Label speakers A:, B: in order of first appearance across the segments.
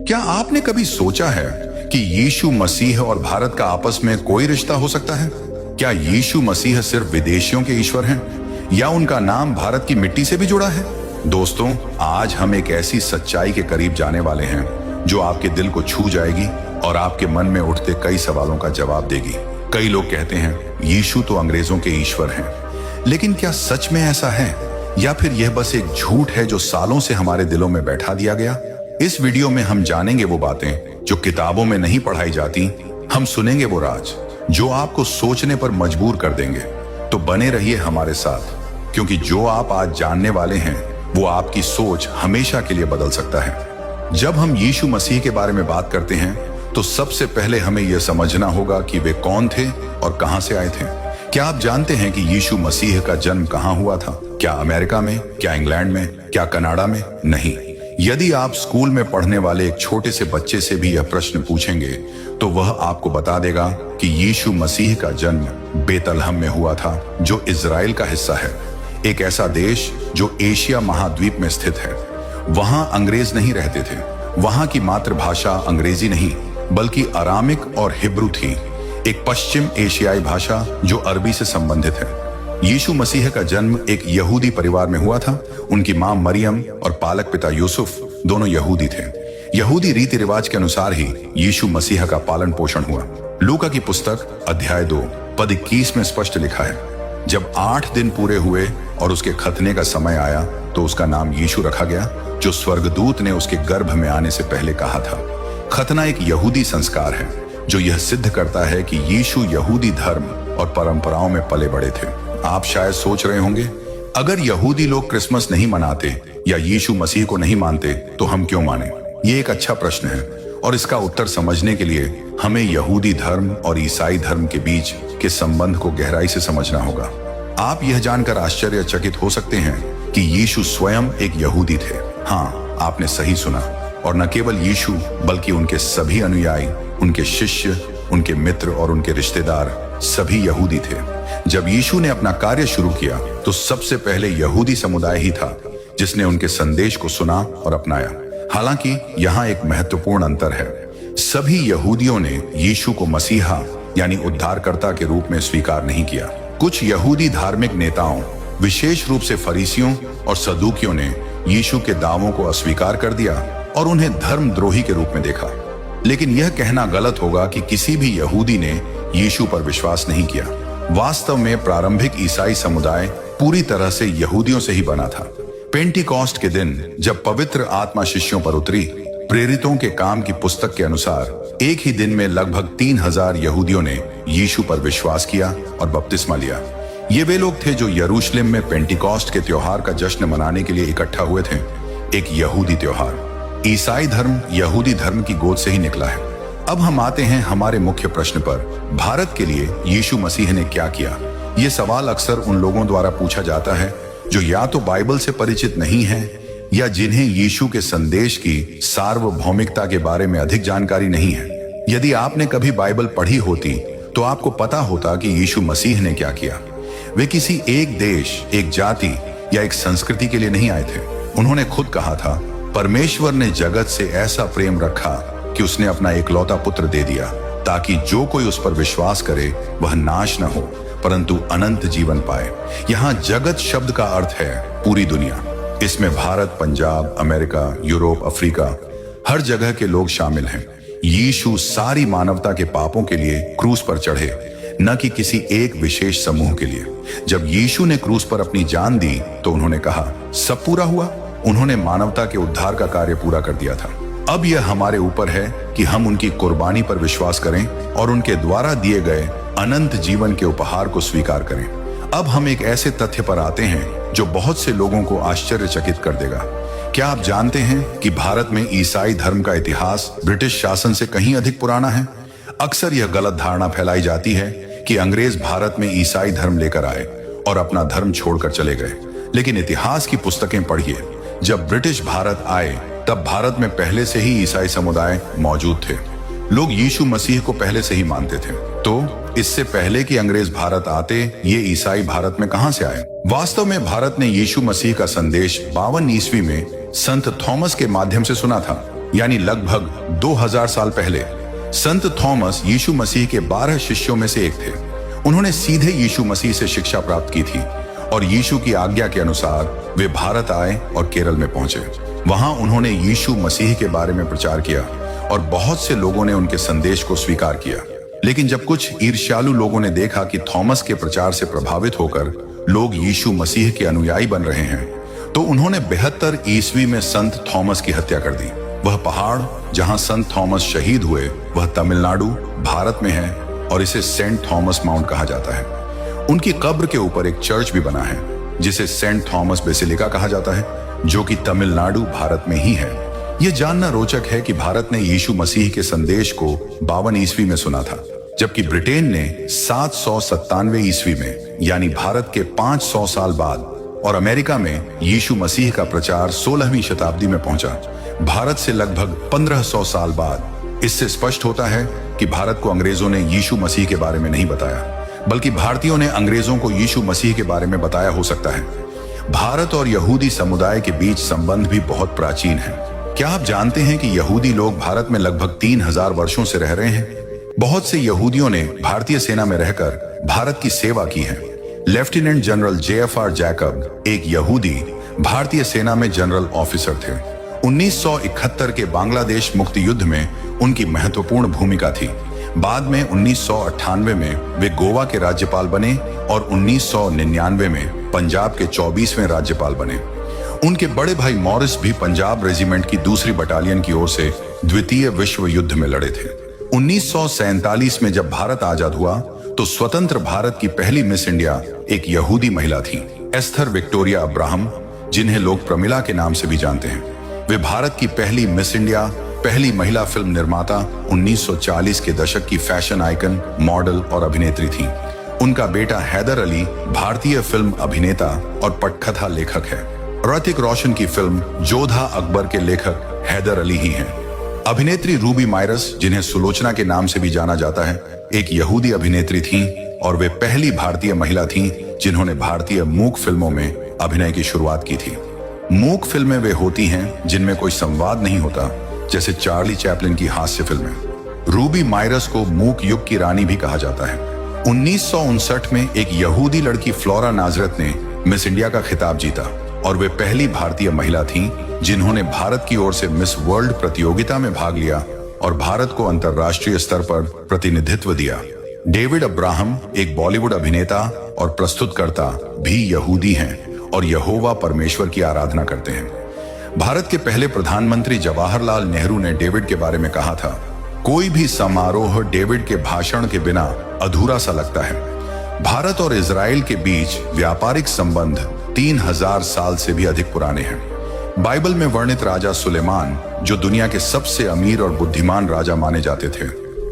A: क्या आपने कभी सोचा है कि यीशु मसीह और भारत का आपस में कोई रिश्ता हो सकता है? क्या यीशु मसीह सिर्फ विदेशियों के ईश्वर हैं या उनका नाम भारत की मिट्टी से भी जुड़ा है? दोस्तों, आज हम एक ऐसी सच्चाई के करीब जाने वाले हैं जो आपके दिल को छू जाएगी और आपके मन में उठते कई सवालों का जवाब देगी। कई लोग कहते हैं यीशु तो अंग्रेजों के ईश्वर हैं, लेकिन क्या सच में ऐसा है या फिर यह बस एक झूठ है जो सालों से हमारे दिलों में बैठा दिया गया? इस वीडियो में हम जानेंगे वो बातें जो किताबों में नहीं पढ़ाई जाती। हम सुनेंगे वो राज जो आपको सोचने पर मजबूर कर देंगे। तो बने रहिए हमारे साथ, क्योंकि जो आप आज जानने वाले हैं वो आपकी सोच हमेशा के लिए बदल सकता है। जब हम यीशु मसीह के बारे में बात करते हैं तो सबसे पहले हमें यह समझना होगा कि वे कौन थे और कहां से आए थे। क्या आप जानते हैं कि यीशु मसीह का जन्म कहां हुआ था? क्या अमेरिका में? क्या इंग्लैंड में? क्या कनाडा में? नहीं। यदि आप स्कूल में पढ़ने वाले एक छोटे से बच्चे से भी यह प्रश्न पूछेंगे तो वह आपको बता देगा कि यीशु मसीह का जन्म बेतलहम में हुआ था, जो इजराइल का हिस्सा है, एक ऐसा देश जो एशिया महाद्वीप में स्थित है। वहां अंग्रेज नहीं रहते थे। वहां की मातृभाषा अंग्रेजी नहीं बल्कि अरामिक और हिब्रू थी, एक पश्चिम एशियाई भाषा जो अरबी से संबंधित है। यीशु मसीह का जन्म एक यहूदी परिवार में हुआ था। उनकी मां मरियम और पालक पिता यूसुफ दोनों यहूदी थे। यहूदी रीति रिवाज के अनुसार ही यीशु मसीह का पालन पोषण हुआ। लूका की पुस्तक अध्याय 2 पद 21 में स्पष्ट लिखा है, जब 8 दिन पूरे हुए और उसके खतने का समय आया तो उसका नाम यीशु रखा गया, जो स्वर्गदूत ने उसके गर्भ में आने से पहले कहा था। खतना एक यहूदी संस्कार है जो यह सिद्ध करता है कि यीशु यहूदी धर्म और परंपराओं में पले बड़े थे। आप शायद सोच रहे होंगे, अगर यहूदी लोग क्रिसमस नहीं मनाते या यीशु मसीह को नहीं मानते तो हम क्यों माने? ये एक अच्छा प्रश्न है और इसका उत्तर समझने के लिए हमें यहूदी धर्म और ईसाई धर्म के बीच के संबंध को गहराई से समझना होगा। आप यह जानकर आश्चर्यचकित हो सकते हैं कि यीशु स्वयं एक यहूदी थे। हाँ, आपने सही सुना। और न केवल यीशु बल्कि उनके सभी अनुयायी, उनके शिष्य, उनके मित्र और उनके रिश्तेदार सभी यहूदी थे। जब यीशु ने अपना कार्य शुरू किया तो सबसे पहले यहूदी समुदाय ही था जिसने उनके संदेश को सुना और अपनाया। हालांकि यहाँ एक महत्वपूर्ण अंतर है। सभी यहूदियों ने यीशु को मसीहा यानी उद्धारकर्ता के रूप में स्वीकार नहीं किया। कुछ यहूदी धार्मिक नेताओं, विशेष रूप से फरीसियों और सदूकियों ने यीशु के दावों को अस्वीकार कर दिया और उन्हें धर्मद्रोही के रूप में देखा। लेकिन यह कहना गलत होगा कि किसी भी यहूदी ने यीशु पर विश्वास नहीं किया। वास्तव में प्रारंभिक ईसाई समुदाय पूरी तरह से यहूदियों से ही बना था। पेंटिकॉस्ट के दिन जब पवित्र आत्मा शिष्यों पर उतरी, प्रेरितों के काम की पुस्तक के अनुसार एक ही दिन में लगभग 3000 यहूदियों ने यीशु पर विश्वास किया और बपतिस्मा लिया। ये वे लोग थे जो यरूशलेम में पेंटिकॉस्ट के त्योहार का जश्न मनाने के लिए इकट्ठा हुए थे, एक यहूदी त्योहार। ईसाई धर्म यहूदी धर्म की गोद से ही निकला है। अब हम आते हैं हमारे मुख्य प्रश्न पर। भारत के लिए यीशु मसीह ने क्या किया? ये सवाल अक्सर उन लोगों द्वारा पूछा जाता है जो या तो बाइबल से परिचित नहीं हैं या जिन्हें यीशु के संदेश की सार्वभौमिकता के बारे में अधिक जानकारी नहीं है। यदि आपने कभी बाइबल पढ़ी होती तो आपको पता होता कि यीशु मसीह ने क्या किया। वे किसी एक देश, एक जाति या एक संस्कृति के लिए नहीं आए थे। उन्होंने खुद कहा था, परमेश्वर ने जगत से ऐसा प्रेम रखा कि उसने अपना एकलौता पुत्र दे दिया, ताकि जो कोई उस पर विश्वास करे वह नाश न हो परंतु अनंत जीवन पाए। यहाँ जगत शब्द का अर्थ है पूरी दुनिया। इसमें Bharat, Punjab, America, Europe, Africa, हर जगह के लोग शामिल हैं। यीशु सारी मानवता के पापों के लिए क्रूस पर चढ़े, न कि किसी एक विशेष समूह के लिए। जब यीशु ने क्रूस पर अपनी जान दी तो उन्होंने कहा, सब पूरा हुआ। उन्होंने मानवता के उद्धार का कार्य पूरा कर दिया था। अब यह हमारे ऊपर है कि हम उनकी कुर्बानी पर विश्वास करें और उनके द्वारा दिए गए अनंत जीवन के उपहार को स्वीकार करें। अब हम एक ऐसे तथ्य पर आते हैं जो बहुत से लोगों को आश्चर्यचकित कर देगा। क्या आप जानते हैं कि भारत में ईसाई धर्म का इतिहास ब्रिटिश शासन से कहीं अधिक पुराना है? अक्सर यह गलत धारणा फैलाई जाती है कि अंग्रेज भारत में ईसाई धर्म लेकर आए और अपना धर्म छोड़कर चले गए। लेकिन इतिहास की पुस्तकें पढ़िए। जब ब्रिटिश भारत आए तब भारत में पहले से ही ईसाई समुदाय मौजूद थे। लोग यीशु मसीह को पहले से ही मानते थे। तो इससे पहले कि अंग्रेज भारत आते, ये ईसाई भारत में कहां से आए? वास्तव में भारत ने यीशु मसीह का संदेश 52 ईस्वी में संत थॉमस के माध्यम से सुना था। यानी लगभग 2000 साल पहले संत थॉमस यीशु मसीह के 12 शिष्यों में से एक थे। उन्होंने सीधे यीशु मसीह से शिक्षा प्राप्त की थी और यीशु की आज्ञा के अनुसार वे भारत आए और केरल में पहुंचे। वहां उन्होंने यीशु मसीह के बारे में प्रचार किया और बहुत से लोगों ने उनके संदेश को स्वीकार किया। लेकिन जब कुछ ईर्ष्यालु लोगों ने देखा कि थॉमस के प्रचार से प्रभावित होकर लोग यीशु मसीह के अनुयायी बन रहे हैं, तो उन्होंने 72 ईस्वी में संत थॉमस की हत्या कर दी। वह पहाड़ जहां संत थॉमस शहीद हुए वह तमिलनाडु भारत में है और इसे सेंट थॉमस माउंट कहा जाता है। उनकी कब्र के ऊपर एक चर्च भी बना है जिसे सेंट थॉमस बेसिलिका कहा जाता है, जो कि तमिलनाडु भारत में ही है। यह जानना रोचक है कि भारत ने यीशु मसीह के संदेश को 52 ईस्वी में सुना था, जबकि ब्रिटेन ने 797 ईस्वी में, यानी भारत के 500 साल बाद, और अमेरिका में यीशु मसीह का प्रचार 16वीं शताब्दी में पहुंचा, भारत से लगभग 1500 साल बाद। इससे स्पष्ट होता है कि भारत को अंग्रेजों ने यीशु मसीह के बारे में नहीं बताया, बल्कि भारतीयों ने अंग्रेजों को यीशु मसीह के बारे में बताया हो सकता है। भारत और यहूदी समुदाय के बीच संबंध भी बहुत प्राचीन है। क्या आप जानते हैं कि यहूदी लोग भारत में लगभग 3000 वर्षों से रह रहे हैं? बहुत से यहूदियों ने भारतीय सेना में रहकर भारत की सेवा की है। लेफ्टिनेंट जनरल JFR जैकब एक यहूदी भारतीय सेना में जनरल ऑफिसर थे। 1971 के बांग्लादेश मुक्ति युद्ध में उनकी महत्वपूर्ण भूमिका थी। बाद में 1998 में वे गोवा के राज्यपाल बने और 1999 में पंजाब के 24वें राज्यपाल बने। उनके बड़े भाई मॉरिस भी पंजाब रेजिमेंट की 2री बटालियन की ओर से द्वितीय विश्व युद्ध में लड़े थे। 1947 में जब भारत आजाद हुआ तो स्वतंत्र भारत की पहली मिस इंडिया एक यहूदी महिला थी, एस्थर विक्टोरिया अब्राहम, जिन्हें लोग प्रमिला के नाम से भी जानते हैं। वे भारत की पहली मिस इंडिया, पहली महिला फिल्म निर्माता, 1940 के दशक की फैशन आइकन, मॉडल और अभिनेत्री थी। उनका बेटा हैदर अली भारतीय फिल्म अभिनेता और पटकथा लेखक है। ऋतिक रोशन की फिल्म जोधा अकबर के लेखक हैदर अली ही हैं। अभिनेत्री रूबी मायरस, जिन्हें सुलोचना के नाम से भी जाना जाता है, एक यहूदी अभिनेत्री थीं और वे पहली भारतीय महिला थीं जिन्होंने भारतीय मूक फिल्मों में अभिनय की शुरुआत की थी। मूक फिल्में वे होती हैं जिनमें कोई संवाद नहीं होता, जैसे चार्ली चैपलिन की हास्य फिल्में। रूबी मायरस को मूक युग की रानी भी कहा जाता है। 1959 में एक यहूदी लड़की फ्लोरा नाजरत ने मिस इंडिया का खिताब जीता और वे पहली भारतीय महिला थीं जिन्होंने भारत की ओर से मिस वर्ल्ड प्रतियोगिता में भाग लिया और भारत को अंतर्राष्ट्रीय स्तर पर प्रतिनिधित्व दिया। डेविड अब्राहम एक बॉलीवुड अभिनेता और प्रस्तुतकर्ता भी यहूदी हैं और यहोवा परमेश्वर की आराधना करते हैं। भारत के पहले प्रधानमंत्री जवाहरलाल नेहरू ने डेविड के बारे में कहा था, कोई भी समारोह डेविड के भाषण के बिना अधूरा सा लगता है। भारत और इजराइल के बीच व्यापारिक संबंध 3000 साल से भी अधिक पुराने हैं। बाइबल में वर्णित राजा सुलेमान, जो दुनिया के सबसे अमीर और बुद्धिमान राजा माने जाते थे,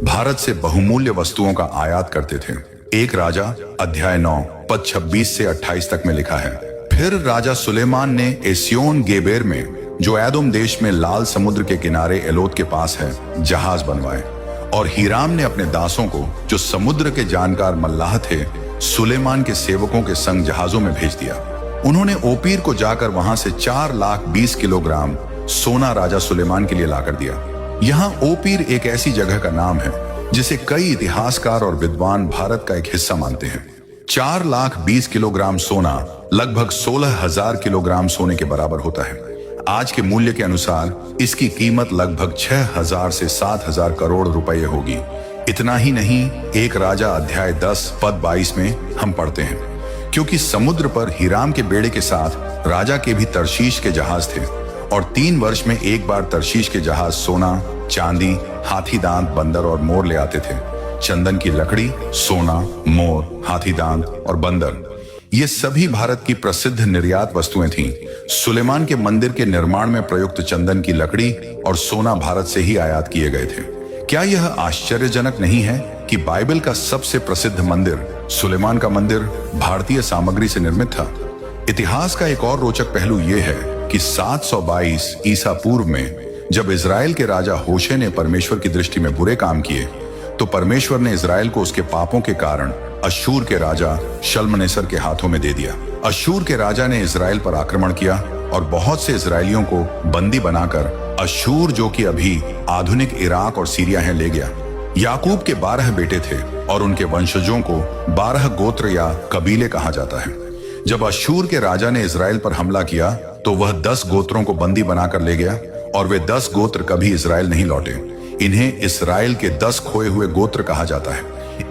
A: भारत से बहुमूल्य वस्तुओं का आयात करते थे। एक राजा अध्याय 9 पद 26 से 28 तक में लिखा है, फिर राजा सुलेमान ने एसियोन गेबेर में, जो एदोम देश में लाल समुद्र के किनारे एलोत के पास है, जहाज बनवाए और हीराम ने अपने दासों को, जो समुद्र के जानकार मल्लाह थे, सुलेमान के सेवकों के संग जहाजों में भेज दिया। उन्होंने ओपीर को जाकर वहां से 4,20,000 किलोग्राम सोना राजा सुलेमान के लिए लाकर दिया। यहाँ ओपीर एक ऐसी जगह का नाम है जिसे कई इतिहासकार और विद्वान भारत का एक हिस्सा मानते हैं। 4,20,000 किलोग्राम सोना लगभग 16,000 किलोग्राम सोने के बराबर होता है। आज के मूल्य के अनुसार इसकी कीमत लगभग 6,000 से 7,000 करोड़ रुपए होगी। इतना ही नहीं, एक राजा अध्याय 10 पद 22 में हम पढ़ते हैं, क्योंकि समुद्र पर हीराम के बेड़े के साथ राजा के भी तरशीश के जहाज थे और 3 वर्ष में एक बार तरशीश के जहाज सोना, चांदी, हाथी दांत, बंदर और मोर ले आते थे। चंदन की लकड़ी, सोना, मोर, हाथी दांत और बंदर, ये सभी भारत की प्रसिद्ध निर्यात वस्तुएं थीं। सुलेमान के मंदिर के निर्माण में प्रयुक्त चंदन की लकड़ी और सोना भारत से ही आयात किए गए थे। क्या यह आश्चर्यजनक नहीं है कि बाइबल का सबसे प्रसिद्ध मंदिर, सुलेमान का मंदिर, भारतीय सामग्री से निर्मित था? इतिहास का एक और रोचक पहलू यह है कि 722 ईसा पूर्व में जब इजराइल के राजा होशे ने परमेश्वर की दृष्टि में बुरे काम किए, तो परमेश्वर ने इजराइल को उसके पापों के कारण अश्शूर के राजा शल्मनेसर के हाथों में दे दिया। अश्शूर के राजा ने इजराइल पर आक्रमण किया और बहुत से इजरायलियों को बंदी बनाकर अशूर, जो कि अभी आधुनिक इराक और सीरिया है, ले गया। याकूब के 12 बेटे थे और उनके वंशजों को 12 गोत्र या कबीले कहा जाता है। जब अशूर के राजा ने इजराइल पर हमला किया तो वह 10 गोत्रों को बंदी बनाकर ले गया और वे 10 गोत्र कभी इजराइल नहीं लौटे। इन्हें इस्राएल के 10 खोए हुए गोत्र कहा जाता है।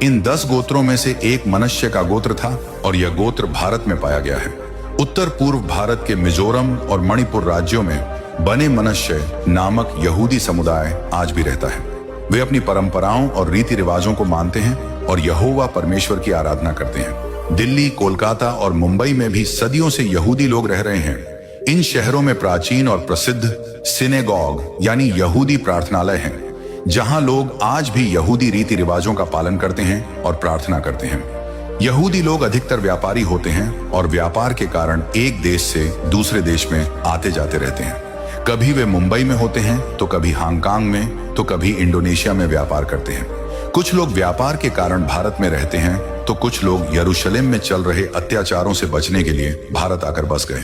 A: इन 10 गोत्रों में से एक मनश्य का गोत्र था और यह गोत्र भारत में पाया गया है। उत्तर पूर्व भारत के मिजोरम और मणिपुर राज्यों में बने मनश्य नामक यहूदी समुदाय आज भी रहता है। वे अपनी परंपराओं और रीति रिवाजों को मानते हैं और यहोवा परमेश्वर की आराधना करते हैं। दिल्ली, कोलकाता और मुंबई में भी सदियों से यहूदी लोग रह रहे हैं। इन शहरों में प्राचीन और प्रसिद्ध सिनेगॉग यानी यहूदी प्रार्थनालय हैं, जहां लोग आज भी यहूदी रीति रिवाजों का पालन करते हैं और प्रार्थना करते हैं। यहूदी लोग अधिकतर व्यापारी होते हैं और व्यापार के कारण एक देश से दूसरे देश में आते जाते रहते हैं। कभी वे मुंबई में होते हैं तो कभी हांगकांग में तो कभी इंडोनेशिया में व्यापार करते हैं। कुछ लोग व्यापार के कारण भारत में रहते हैं तो कुछ लोग यरूशलेम में चल रहे अत्याचारों से बचने के लिए भारत आकर बस गए।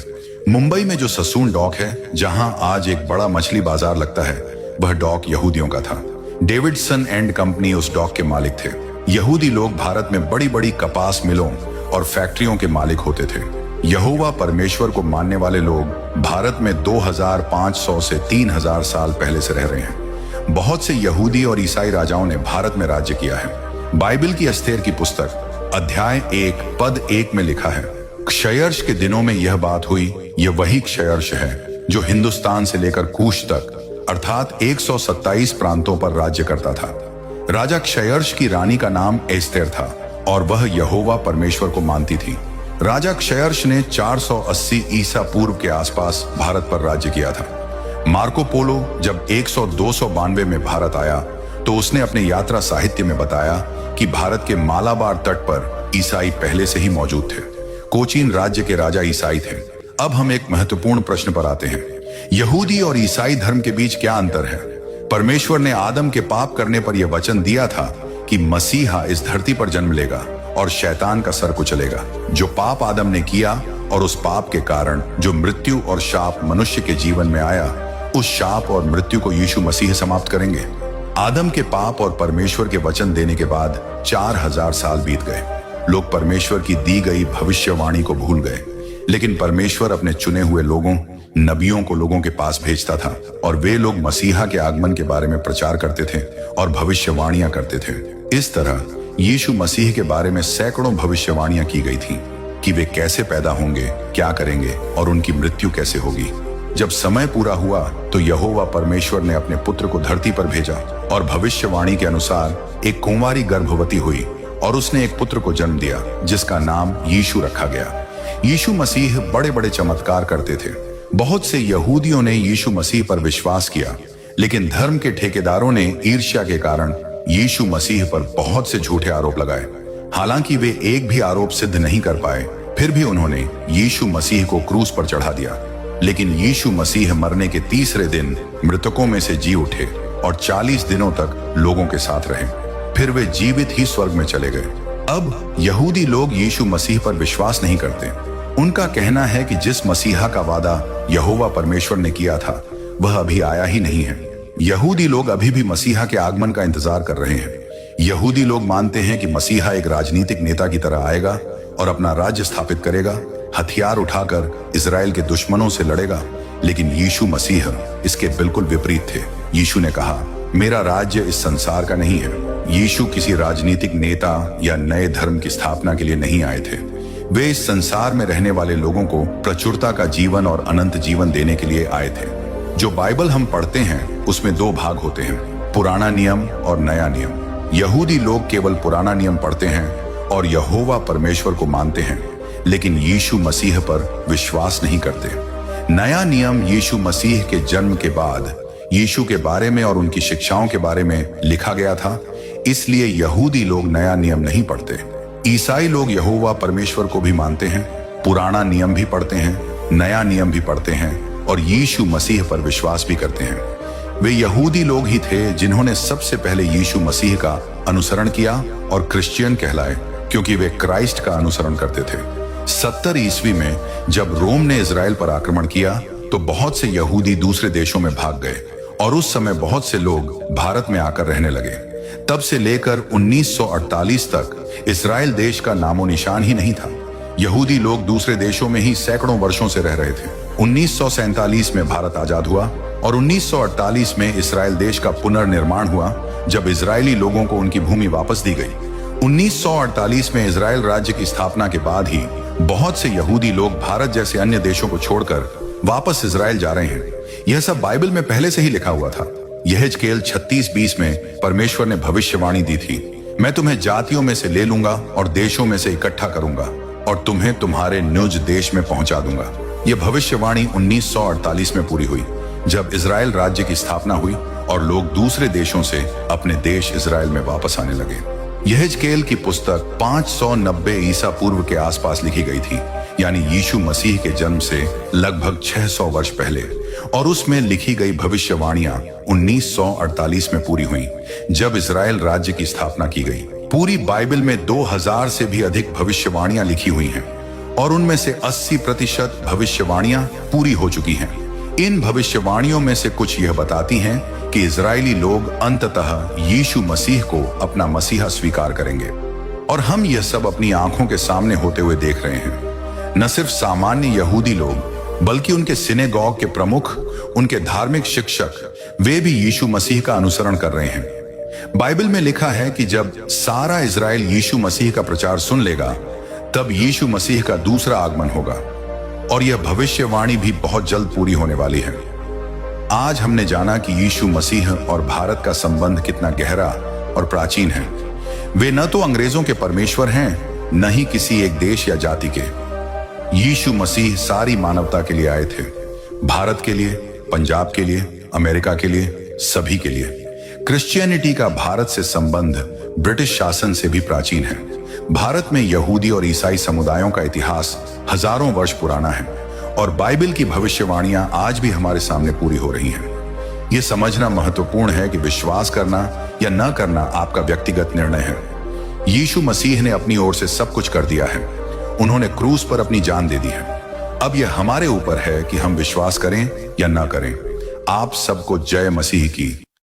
A: मुंबई में जो ससून डॉक है, जहां आज एक बड़ा मछली बाजार लगता है, वह डॉक यहूदियों का था। डेविडसन एंड कंपनी उस डॉक के मालिक थे। यहूदी लोग भारत में बड़ी बड़ी कपास मिलों और फैक्ट्रियों के मालिक होते थे। यहोवा परमेश्वर को मानने वाले लोग भारत में 2500 से 3000 साल पहले से रह रहे हैं। बहुत से यहूदी और ईसाई राजाओं ने भारत में राज्य किया है। बाइबल की एस्तेर की पुस्तक अध्याय 1 पद 1 में लिखा है, क्षयर्ष के दिनों में यह बात हुई। यह वही क्षयर्ष है जो हिंदुस्तान से लेकर कूश तक अर्थात 127 प्रांतों पर राज्य करता था। राजा क्षयर्ष की रानी का नाम एस्तेर था और वह यहोवा परमेश्वर को मानती थी। राजा क्षयर्ष ने 480 ईसा पूर्व के आसपास भारत पर राज्य किया था। मार्को पोलो जब 292 में भारत आया तो उसने अपने यात्रा साहित्य में बताया कि भारत के मालाबार तट पर ईसाई पहले से ही मौजूद थे। कोचीन राज्य के राजा ईसाई थे। अब हम एक महत्वपूर्ण प्रश्न पर आते हैं, यहूदी और ईसाई धर्म के बीच क्या अंतर है? परमेश्वर ने आदम के पाप करने पर यह वचन दिया था कि मसीहा इस धरती पर जन्म लेगा और शैतान का सर कुचलेगा। जो पाप आदम ने किया और उस पाप के कारण जो मृत्यु और शाप मनुष्य के जीवन में आया, उस शाप और मृत्यु को यीशु मसीह समाप्त करेंगे। आदम के पाप और परमेश्वर के वचन देने के बाद 4000 साल बीत गए। लोग परमेश्वर की दी गई भविष्यवाणी को भूल गए, लेकिन परमेश्वर अपने चुने हुए लोगों, नबियों को लोगों के पास भेजता था और वे लोग मसीहा के आगमन के बारे में प्रचार करते थे और भविष्यवाणियां करते थे। इस तरह यीशु मसीह के बारे में सैकड़ों भविष्यवाणियां की गई थी कि वे कैसे पैदा होंगे, क्या करेंगे और उनकी मृत्यु कैसे होगी। जब समय पूरा हुआ तो यहोवा परमेश्वर ने अपने पुत्र को धरती पर भेजा और भविष्यवाणी के अनुसार एक कुंवारी गर्भवती हुई और उसने एक पुत्र को जन्म दिया जिसका नाम यीशु रखा गया। यीशु मसीह बड़े बड़े चमत्कार करते थे। बहुत से यहूदियों ने यीशु मसीह पर विश्वास किया, लेकिन धर्म के ठेकेदारों ने ईर्ष्या के कारण यीशु मसीह पर बहुत से झूठे आरोप लगाए। हालांकि वे एक भी आरोप सिद्ध नहीं कर पाए, फिर भी उन्होंने यीशु मसीह को क्रूस पर चढ़ा दिया। लेकिन यीशु मसीह मरने के तीसरे दिन मृतकों में से जी उठे और 40 दिनों तक लोगों के साथ रहे। फिर वे जीवित ही स्वर्ग में चले गए। अब यहूदी लोग यीशु मसीह पर विश्वास नहीं करते। उनका कहना है कि जिस मसीहा का वादा यहोवा परमेश्वर ने किया था वह अभी आया ही नहीं है। यहूदी लोग अभी भी मसीहा के आगमन का इंतजार कर रहे हैं। यहूदी लोग मानते हैं कि मसीहा एक राजनीतिक नेता की तरह आएगा और अपना राज्य स्थापित करेगा, हथियार उठाकर इजराइल के दुश्मनों से लड़ेगा। लेकिन यीशु मसीह इसके बिल्कुल विपरीत थे। यीशु ने कहा, मेरा राज्य इस संसार का नहीं है। यीशु किसी राजनीतिक नेता या नए धर्म की स्थापना के लिए नहीं आए थे। वे इस संसार में रहने वाले लोगों को प्रचुरता का जीवन और अनंत जीवन देने के लिए आए थे। जो बाइबल हम पढ़ते हैं उसमें 2 भाग होते हैं, पुराना नियम और नया नियम। यहूदी लोग केवल पुराना नियम पढ़ते हैं और यहोवा परमेश्वर को मानते हैं, लेकिन यीशु मसीह पर विश्वास नहीं करते। नया नियम यीशु मसीह के जन्म के बाद यीशु के बारे में और उनकी शिक्षाओं के बारे में लिखा गया था, इसलिए यहूदी लोग नया नियम नहीं पढ़ते। ईसाई लोग यहोवा परमेश्वर को भी मानते हैं, पुराना नियम भी पढ़ते हैं, नया नियम भी पढ़ते हैं और यीशु मसीह पर विश्वास भी करते हैं। वे यहूदी लोग ही थे जिन्होंने सबसे पहले यीशु मसीह का अनुसरण किया और क्रिश्चियन कहलाए, क्योंकि वे क्राइस्ट का अनुसरण करते थे। 70 ईस्वी में जब रोम ने इजराइल पर आक्रमण किया तो बहुत से यहूदी दूसरे देशों में भाग गए और उस समय बहुत से लोग भारत में आकर रहने लगे। तब से लेकर 1948 तक इस्राएल देश का नामो निशान ही नहीं था। यहूदी लोग दूसरे देशों में ही सैकड़ों वर्षों से रह रहे थे। 1947 में भारत आजाद हुआ और 1948 में इस्राएल देश का पुनर्निर्माण हुआ, जब इजरायली लोगों को उनकी भूमि वापस दी गई। 1948 में इजराइल राज्य की स्थापना के बाद ही बहुत से यहूदी लोग भारत जैसे अन्य देशों को छोड़कर वापस इजराइल जा रहे हैं। यह सब बाइबल में पहले से ही लिखा हुआ था। यहेजकेल 36:20 में परमेश्वर ने भविष्यवाणी दी थी, मैं तुम्हें जातियों में से ले लूंगा और देशों में से इकट्ठा करूंगा और तुम्हें तुम्हारे निज देश में पहुंचा दूंगा। यह भविष्यवाणी 1948 में पूरी हुई, जब इजराइल राज्य की स्थापना हुई और लोग दूसरे देशों से अपने देश इजराइल में वापस आने लगे। यहेजकेल की पुस्तक 590 ईसा पूर्व के आसपास लिखी गई थी, यानी यीशु मसीह के जन्म से लगभग 600 वर्ष पहले, और उसमें लिखी गई भविष्यवाणियां 1948 में पूरी हुई, जब इजराइल राज्य की स्थापना की गई। पूरी बाइबल में 2000 से भी अधिक भविष्यवाणियां लिखी हुई हैं और उनमें से 80% भविष्यवाणियां पूरी हो चुकी हैं। इन भविष्यवाणियों में से कुछ यह बताती हैं कि इजरायली लोग अंततः यीशु मसीह को अपना मसीहा स्वीकार करेंगे, और हम यह सब अपनी आंखों के सामने होते हुए देख रहे हैं। न सिर्फ सामान्य यहूदी लोग, बल्कि उनके सिनेगॉग के प्रमुख, उनके धार्मिक शिक्षक, वे भी यीशु मसीह का अनुसरण कर रहे हैं। बाइबल में लिखा है कि जब सारा इजराइल यीशु मसीह का प्रचार सुन लेगा, तब यीशु मसीह का दूसरा आगमन होगा, और यह भविष्यवाणी भी बहुत जल्द पूरी होने वाली है। आज हमने जाना कि यीशु मसीह और भारत का संबंध कितना गहरा और प्राचीन है। वे न तो अंग्रेजों के परमेश्वर हैं, न ही किसी एक देश या जाति के। यीशु मसीह सारी मानवता के लिए आए थे, भारत के लिए, पंजाब के लिए, अमेरिका के लिए, सभी के लिए। क्रिश्चियनिटी का भारत से संबंध ब्रिटिश शासन से भी प्राचीन है। भारत में यहूदी और ईसाई समुदायों का इतिहास हजारों वर्ष पुराना है, और बाइबल की भविष्यवाणियां आज भी हमारे सामने पूरी हो रही हैं। यह समझना महत्वपूर्ण है कि विश्वास करना या न करना आपका व्यक्तिगत निर्णय है। यीशु मसीह ने अपनी ओर से सब कुछ कर दिया है। उन्होंने क्रूस पर अपनी जान दे दी है। अब यह हमारे ऊपर है कि हम विश्वास करें या न करें। आप सबको जय मसीह की।